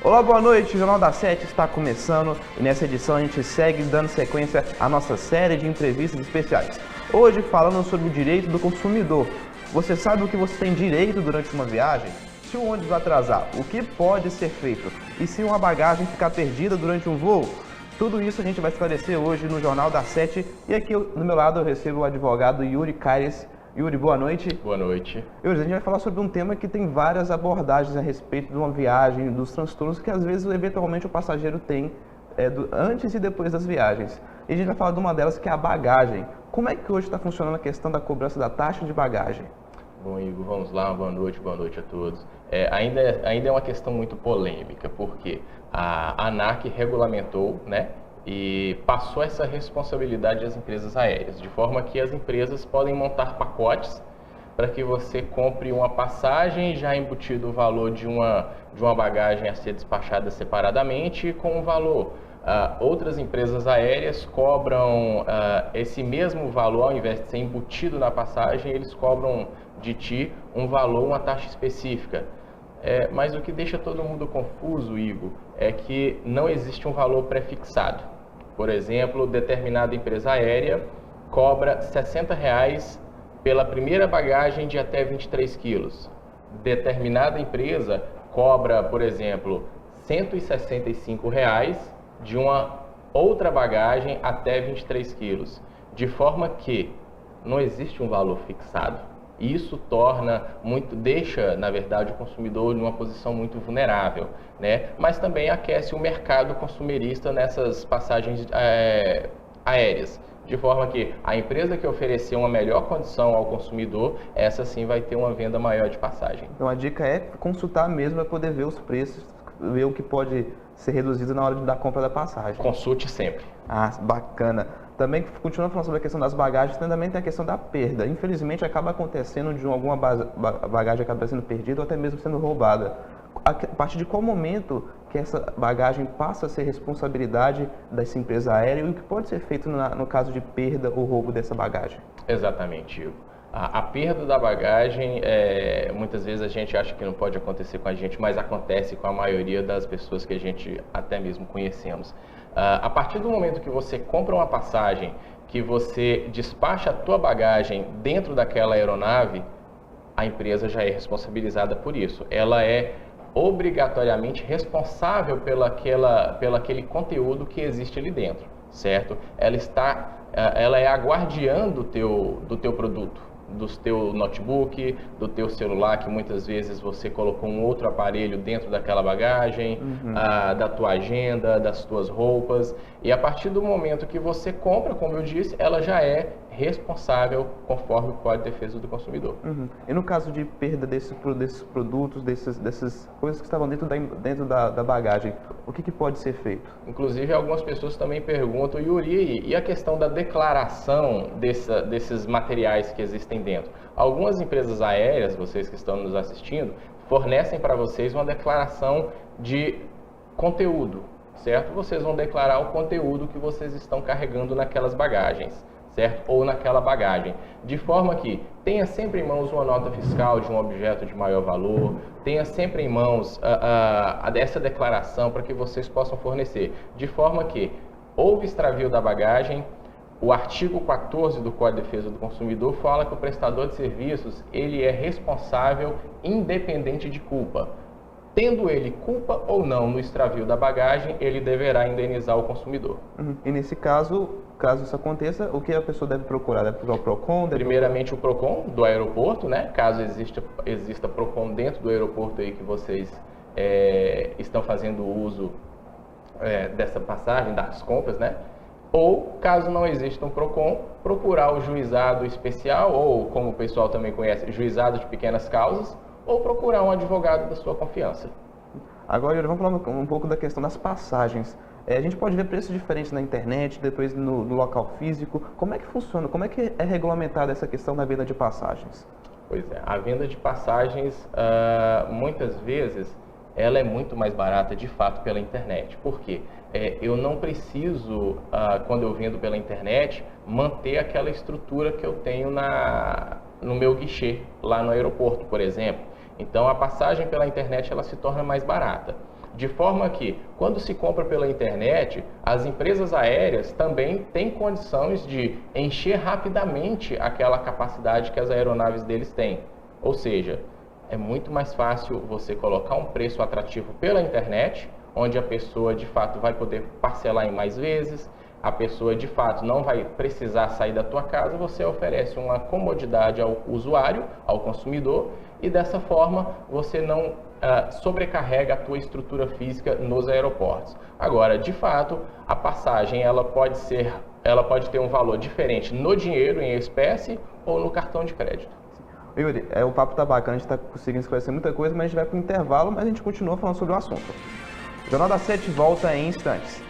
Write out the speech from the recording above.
Olá, boa noite, o Jornal da Sete está começando e nessa edição a gente segue dando sequência à nossa série de entrevistas especiais. Hoje falando sobre o direito do consumidor. Você sabe o que você tem direito durante uma viagem? Se o ônibus atrasar, o que pode ser feito? E se uma bagagem ficar perdida durante um voo? Tudo isso a gente vai esclarecer hoje no Jornal da Sete. E aqui do meu lado eu recebo o advogado Yuri Caires. Yuri, boa noite. Boa noite. Hoje a gente vai falar sobre um tema que tem várias abordagens a respeito de uma viagem, dos transtornos que às vezes eventualmente o passageiro tem antes e depois das viagens. E a gente vai falar de uma delas que é a bagagem. Como é que hoje está funcionando a questão da cobrança da taxa de bagagem? Bom, Igor, vamos lá. Boa noite a todos. Ainda é uma questão muito polêmica, porque a ANAC regulamentou, né? E passou essa responsabilidade às empresas aéreas, de forma que as empresas podem montar pacotes para que você compre uma passagem já embutido o valor de uma bagagem a ser despachada separadamente com um valor. Outras empresas aéreas cobram esse mesmo valor, ao invés de ser embutido na passagem, eles cobram de ti um valor, uma taxa específica. Mas o que deixa todo mundo confuso, Igor, é que não existe um valor prefixado. Por exemplo, determinada empresa aérea cobra R$ 60 pela primeira bagagem de até 23 quilos. Determinada empresa cobra, por exemplo, R$ 165 de uma outra bagagem até 23 quilos. De forma que não existe um valor fixado. Isso deixa, na verdade, o consumidor numa posição muito vulnerável, né? Mas também aquece o mercado consumerista nessas passagens aéreas, de forma que a empresa que oferecer uma melhor condição ao consumidor, essa sim vai ter uma venda maior de passagem. Então a dica é consultar mesmo para poder ver os preços, ver o que pode ser reduzido na hora da compra da passagem. Consulte sempre. Ah, bacana. Também, continuando falando sobre a questão das bagagens, também tem a questão da perda. Infelizmente, acaba acontecendo de alguma bagagem acaba sendo perdida ou até mesmo sendo roubada. A partir de qual momento que essa bagagem passa a ser responsabilidade dessa empresa aérea e o que pode ser feito no caso de perda ou roubo dessa bagagem? Exatamente, Ivo. A perda da bagagem, muitas vezes a gente acha que não pode acontecer com a gente, mas acontece com a maioria das pessoas que a gente até mesmo conhecemos. A partir do momento que você compra uma passagem, que você despacha a tua bagagem dentro daquela aeronave, a empresa já é responsabilizada por isso. Ela é obrigatoriamente responsável pelo aquele conteúdo que existe ali dentro, certo? Ela é a guardiã do teu produto, do teu notebook, do teu celular, que muitas vezes você colocou um outro aparelho dentro daquela bagagem, da tua agenda, das tuas roupas. E a partir do momento que você compra, como eu disse, ela já é responsável conforme o Código de Defesa do Consumidor. E no caso de perda desses produtos, dessas coisas que estavam dentro da bagagem, o que pode ser feito? Inclusive, algumas pessoas também perguntam, Yuri, e a questão da declaração desses materiais que existem dentro? Algumas empresas aéreas, vocês que estão nos assistindo, fornecem para vocês uma declaração de conteúdo, certo? Vocês vão declarar o conteúdo que vocês estão carregando naquelas bagagens, certo? Ou naquela bagagem, de forma que tenha sempre em mãos uma nota fiscal de um objeto de maior valor, tenha sempre em mãos essa declaração para que vocês possam fornecer, de forma que houve extravio da bagagem. O artigo 14 do Código de Defesa do Consumidor fala que o prestador de serviços ele é responsável independente de culpa. Tendo ele culpa ou não no extravio da bagagem, ele deverá indenizar o consumidor. E nesse caso isso aconteça, o que a pessoa deve procurar? Deve procurar o PROCON? Primeiramente o PROCON do aeroporto, né? Caso exista PROCON dentro do aeroporto aí que vocês estão fazendo uso dessa passagem, das compras, né? Ou, caso não exista um PROCON, procurar o juizado especial, ou como o pessoal também conhece, juizado de pequenas causas, ou procurar um advogado da sua confiança. Agora, Yuri, vamos falar um pouco da questão das passagens. A gente pode ver preços diferentes na internet, depois no local físico. Como é que funciona? Como é que é regulamentada essa questão da venda de passagens? Pois é, a venda de passagens, muitas vezes, ela é muito mais barata de fato pela internet. Por quê? Eu não preciso, quando eu vendo pela internet, manter aquela estrutura que eu tenho no meu guichê, lá no aeroporto, por exemplo. Então, a passagem pela internet ela se torna mais barata. De forma que, quando se compra pela internet, as empresas aéreas também têm condições de encher rapidamente aquela capacidade que as aeronaves deles têm. Ou seja, é muito mais fácil você colocar um preço atrativo pela internet, onde a pessoa de fato vai poder parcelar em mais vezes, a pessoa de fato não vai precisar sair da tua casa, você oferece uma comodidade ao usuário, ao consumidor, e dessa forma você não sobrecarrega a tua estrutura física nos aeroportos. Agora, de fato, a passagem ela pode ter um valor diferente no dinheiro em espécie ou no cartão de crédito. Yuri, o papo tá bacana, a gente tá conseguindo esclarecer muita coisa, mas a gente vai para o intervalo, mas a gente continua falando sobre o assunto. O Jornal da 7 volta em instantes.